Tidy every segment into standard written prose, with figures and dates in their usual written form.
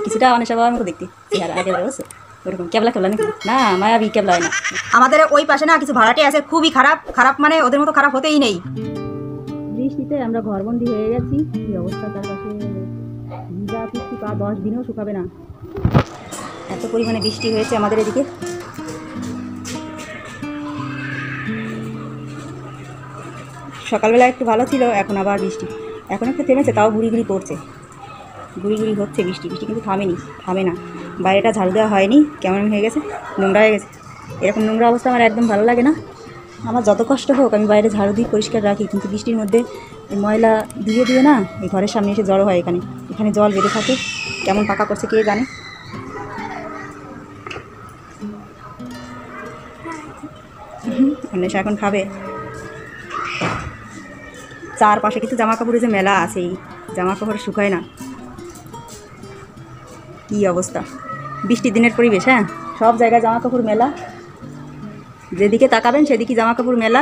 কিছুটা অনেশা বাবার মতো দেখতে চেহারা একেবারে বুঝছো ওরকম ক্যাবলা ক্যাবলা নাকি না মায়াবী ক্যাবলা হয় না। আমাদের ওই পাশে না কিছু ভাড়াটে আছে খুবই খারাপ খারাপ মানে ওদের মতো খারাপ হতেই নেই। বৃষ্টিতে আমরা ঘরবন্দি হয়ে গেছি, কি অবস্থা তার পাশে ভিজা পিচ্ছি পা 10 দিনেও শুকাবে না, এত পরিমাণে বৃষ্টি হয়েছে আমাদের এদিকে। সকালবেলা একটু ভালো ছিল, এখন আবার বৃষ্টি, এখন একটু থেমেছে, তাও গুড়ি গুড়ি পড়ছে, গুড়ি গুড়ি হচ্ছে বৃষ্টি, বৃষ্টি কিন্তু থামে না। বাইরেটা ঝাড়ু দেওয়া হয়নি, কেমন হয়ে গেছে, নোংরা হয়ে গেছে। এরকম নোংরা অবস্থা আমার একদম ভালো লাগে না। আমার যত কষ্ট হোক আমি বাইরে ঝাড়ু দিয়ে পরিষ্কার রাখি, কিন্তু বৃষ্টির মধ্যে এই ময়লা দিয়ে না এই ঘরের সামনে এসে জড়ো হয়, এখানে জল বেঁধে থাকে, কেমন পাকা করছে কে জানে। অন্বেষা এখন খাবে। চারপাশে কিছু জামা কাপড়ের যে মেলা আছে, এই জামা কাপড় শুকায় না, কি অবস্থা। বৃষ্টির দিনের পরিবেশ, হ্যাঁ, সব জায়গায় জামা কাপড় মেলা, যেদিকে তাকাবেন সেদিকে জামা কাপড় মেলা,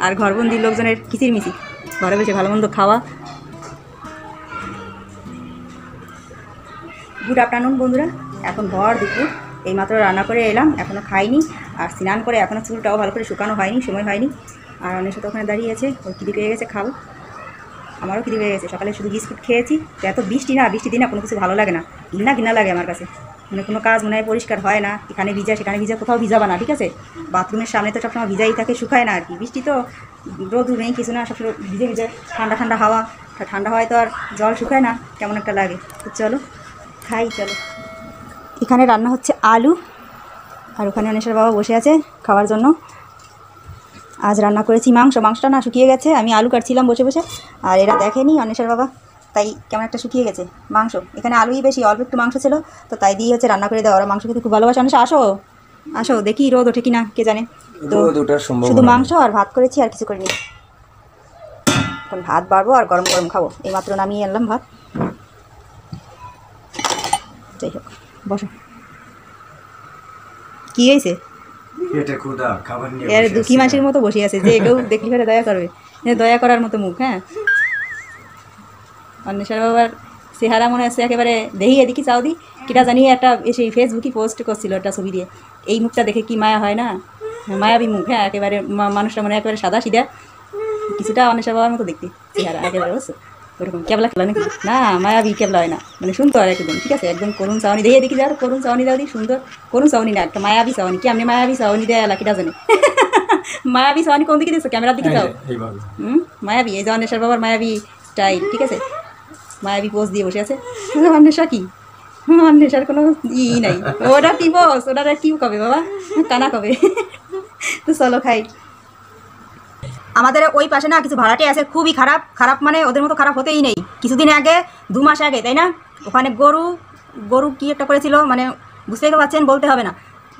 আর ঘরবন্দির লোকজনের কিচিরমিচির, ঘরে বসে ভালো মন্দ খাওয়া। গুড আফটারনুন বন্ধুরা, এখন ভর দুপুর, এইমাত্র রান্না করে এলাম, এখনও খাইনি, আর স্নান করে এখনও চুলটাও ভালো করে শুকানো হয়নি, সময় হয়নি। আর অনেক সাথে ওখানে দাঁড়িয়ে আছে, ওর খিদে পেয়ে গেছে, খাবো। আমারও খিদে পেয়ে গেছে, সকালে শুধু বিস্কুট খেয়েছি। তো এত বৃষ্টি না, বৃষ্টি দিনে কোনো কিছু ভালো লাগে না, ঘৃণা লাগে আমার কাছে, মানে কোনো কাজ মনে হয় পরিষ্কার হয় না, এখানে ভিজা সেখানে ভিজা, কোথাও ভিজাবা না, ঠিক আছে। বাথরুমের সামনে তো সবসময় ভিজাই থাকে, শুকায় না আর কি। বৃষ্টি তো রোদ নেই কিছু না, সবসময় ভিজে ভিজে, ঠান্ডা ঠান্ডা হাওয়া, ঠান্ডা হাওয়ায় তো আর জল শুকায় না, কেমন একটা লাগে। তো চলো খাই, চলো। এখানে রান্না হচ্ছে আলু, আর ওখানে অনেশের বাবা বসে আছে খাওয়ার জন্য। আজ রান্না করেছি মাংসটা না শুকিয়ে গেছে, আমি আলু কাটছিলাম বসে বসে, আর এরা দেখেনি অনেশের বাবা, তাই কেমন একটা শুকিয়ে গেছে মাংস। এখানে আলুই বেশি, অল্প একটু মাংস ছিল, তো তাই দিয়ে হচ্ছে রান্না করে দেওয়া। ওরা মাংস খেতে খুব ভালোবাসে। অনেশা আসো দেখি রোদ ওঠে কিনা কে জানে। তো শুধু মাংস আর ভাত করেছি, আর কিছু করিনি। এখন ভাত বাড়বো আর গরম গরম খাবো, এইমাত্র নামিয়ে আনলাম ভাত। যাই হোক, বসো। কি হয়েছে? এর দুঃখী মাসির মতো বসে আছে, যে কেউ দেখলি ফেলে দয়া করবে, দয়া করার মতো মুখ। হ্যাঁ, অন্বেষার বাবার চেহারা মনে আছে একেবারে, দেখি এদিকে চাউদি কিটা জানিয়ে একটা এসে ফেসবুকে পোস্ট করছিল একটা ছবি দিয়ে, এই মুখটা দেখে কি মায়া হয় না, মায়াবী মুখ। হ্যাঁ, একেবারে মানুষটা মানে একেবারে সাদা সিধা, কিছুটা অন্বেষার বাবার মতো দেখতে চেহারা একেবারে, বুঝছো ওরকম ক্যাবলা খেলা নাকি না, মায়াবী ক্যাবলা হয় না, মানে সুন্দর একদম, ঠিক আছে, একদম করুণ চাউনি, দেখে এদিকে যাও, করুণ চাউনি দাও দি, সুন্দর করুণ চাউনি না, একটা মায়াবী চাউনি। কি আপনি মায়াবী চাউনি দেয় এলা কিটা জানে, মায়াবী চাউনি কোন দিকে দিচ্ছ, ক্যামেরার দিকে যাও। মায়াবী, এই যে অন্বেষার বাবার মায়াবী স্টাইল, ঠিক আছে, মায়াবী পোজ দিয়ে বসে আছে। অন্বেষা কি, অন্বেষার কোনো নাই, ওটা কি বস, ওটা কি কবে বাবা, কানা কবে। তো চলো খাই। আমাদের ওই পাশে না কিছু ভাড়াটে আছে খুবই খারাপ খারাপ মানে ওদের মতো খারাপ হতেই নেই। কিছুদিন আগে 2 মাস আগে, তাই না, ওখানে গরু কি একটা করেছিল, মানে বুঝতেই তো পারছেন, বলতে হবে না,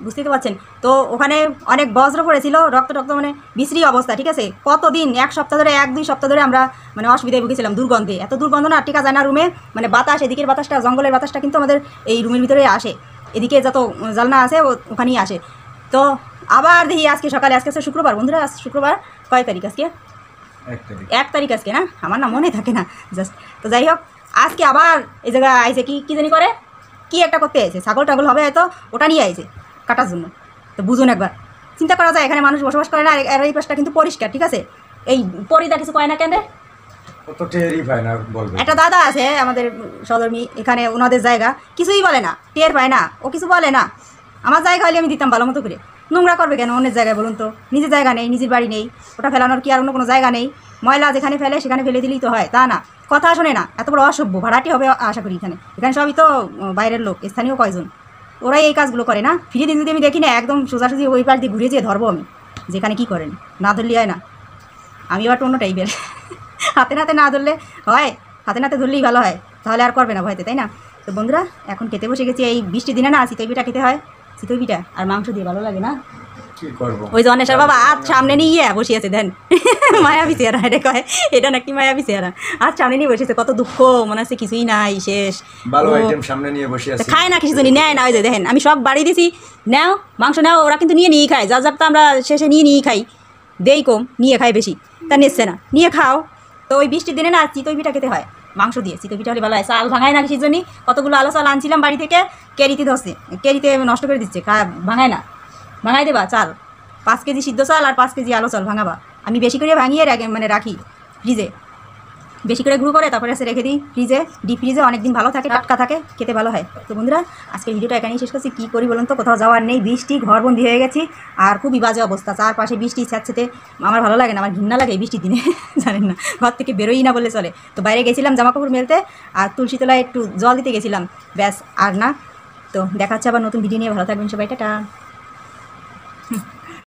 বুঝতেই তো পারছেন। তো ওখানে অনেক বজ্র পড়েছিল, রক্ত মানে বিশ্রী অবস্থা, ঠিক আছে। কতদিন, 1 সপ্তাহ ধরে, 1-2 সপ্তাহ ধরে আমরা মানে অসুবিধায় ভুগেছিলাম, দুর্গন্ধে, এত দুর্গন্ধ না, টিকা যায় না রুমে, মানে বাতাস, এদিকের বাতাসটা, জঙ্গলের বাতাসটা কিন্তু আমাদের এই রুমের ভিতরে আসে, এদিকে যত জানলা আছে ওখানেই আসে। তো আবার দেখি আজকে সকালে, আজকে শুক্রবার বন্ধুরা, আজ শুক্রবার, কয় তারিখ আজকে, 1 তারিখ আজকে না, আমার না মনে থাকে না জাস্ট। তো যাই হোক, আজকে আবার এই জায়গায় আইছে, কি জানি করে, কি একটা করতে আইছে, ছাগল টাগল হবে হয়তো, ওটা নিয়ে আইছে কাটার জন্য। তো বুঝুন একবার, চিন্তা করা যায়, এখানে মানুষ বসবাস করে না, আর এই পাশটা কিন্তু পরিষ্কার, ঠিক আছে। এই পরিদা কিছু কয় না কেন রে, একটা দাদা আছে আমাদের সদর্মী এখানে, ওনাদের জায়গা, কিছুই বলে না, টের পায় না, ও কিছু বলে না। আমার জায়গা হলে আমি দিতাম ভালো মতো করে, নোংরা করবে কেন অন্যের জায়গায় বলুন তো, নিজের জায়গা নেই, নিজের বাড়ি নেই, ওটা ফেলানোর কি আর অন্য কোনো জায়গা নেই, ময়লা যেখানে ফেলে সেখানে ফেলে দিলেই তো হয়, তা না, কথা শোনে না, এত বড় অসভ্য ভাড়াটি হবে আশা করি। এখানে সবই তো বাইরের লোক, স্থানীয় কয়জন, ওরাই এই কাজগুলো করে না। ফিরে দিন যদি আমি দেখি না, একদম সোজাসুজি ওই পাশ দিয়ে ঘুরে যেয়ে ধরবো আমি, যেখানে কি করেন, না ধরলে হয় না, আমি আবার অন্য টাইপের, হাতে নাতে না ধরলে হয়, হাতে নাতে ধরলেই ভালো হয়, তাহলে আর করবে না ভয়তে, তাই না। তো বন্ধুরা, এখন খেতে বসে গেছি, এই বৃষ্টির দিনে না চিতই পিঠা খেতে হয়, চিতই পিঠা আর মাংস দিয়ে ভালো লাগে না। ওই যে অনেশার বাবা আজ সামনে নিয়ে বসিয়েছে, দেন মায়াবী চেহারা, এটা কয়, এটা নাকি মায়াবী চেহারা, আজ সামনে নিয়ে বসেছে, কত দুঃখ, মনে হচ্ছে কিছুই নাই, শেষ, খায় না কিছু, নেয় না, ওই যে দেখেন আমি সব বাড়ি দিছি, নাও মাংস নাও, ওরা কিন্তু নিয়ে খায়, যা তো আমরা শেষে নিয়ে খাই, দেই কম, নিয়ে খাই বেশি, তা নিচ্ছে না, নিয়ে খাও। তো ওই বৃষ্টির দিনে না চিতই পিঠা খেতে হয়, মাংস দিয়ে চিতই পিঠা হলে ভালো হয়। চাল ভাঙায় না কিসের জন্য, কতগুলো আলো চাল আনছিলাম বাড়ি থেকে, কেরিতে ধরছে, কেরিতে নষ্ট করে দিচ্ছে, ভাঙায় না। ভাঙাই দেবা চাল, 5 কেজি সিদ্ধ চাল আর 5 কেজি আলো চাল ভাঙাবা। আমি বেশি করে ভাঙিয়ে রাখি ফ্রিজে, বেশি করে গুঁড়ো করে তারপরে এসে রেখে দিই ফ্রিজে, ডিপ ফ্রিজে, অনেকদিন ভালো থাকে, টাটকা থাকে, খেতে ভালো হয়। তো বন্ধুরা আজকে ভিডিওটা এখানেই শেষ করছি। কী করি বলুন তো, কোথাও যাওয়ার নেই, বৃষ্টি, ঘরবন্দি হয়ে গেছি, আর খুবই বাজে অবস্থা, চারপাশে বৃষ্টি স্যাঁতসেঁতে, আমার ভালো লাগে না, আমার ঘৃণা লাগে এই বৃষ্টির দিনে জানেন না, ঘর থেকে বেরোই না বললে চলে। তো বাইরে গেছিলাম জামাকাপড় মেলতে, আর তুলসী তলায় একটু জল দিতে গেছিলাম, ব্যাস, আর না। তো দেখা হচ্ছে আবার নতুন ভিডিও নিয়ে, ভালো থাকবেন সবাই, টাটা।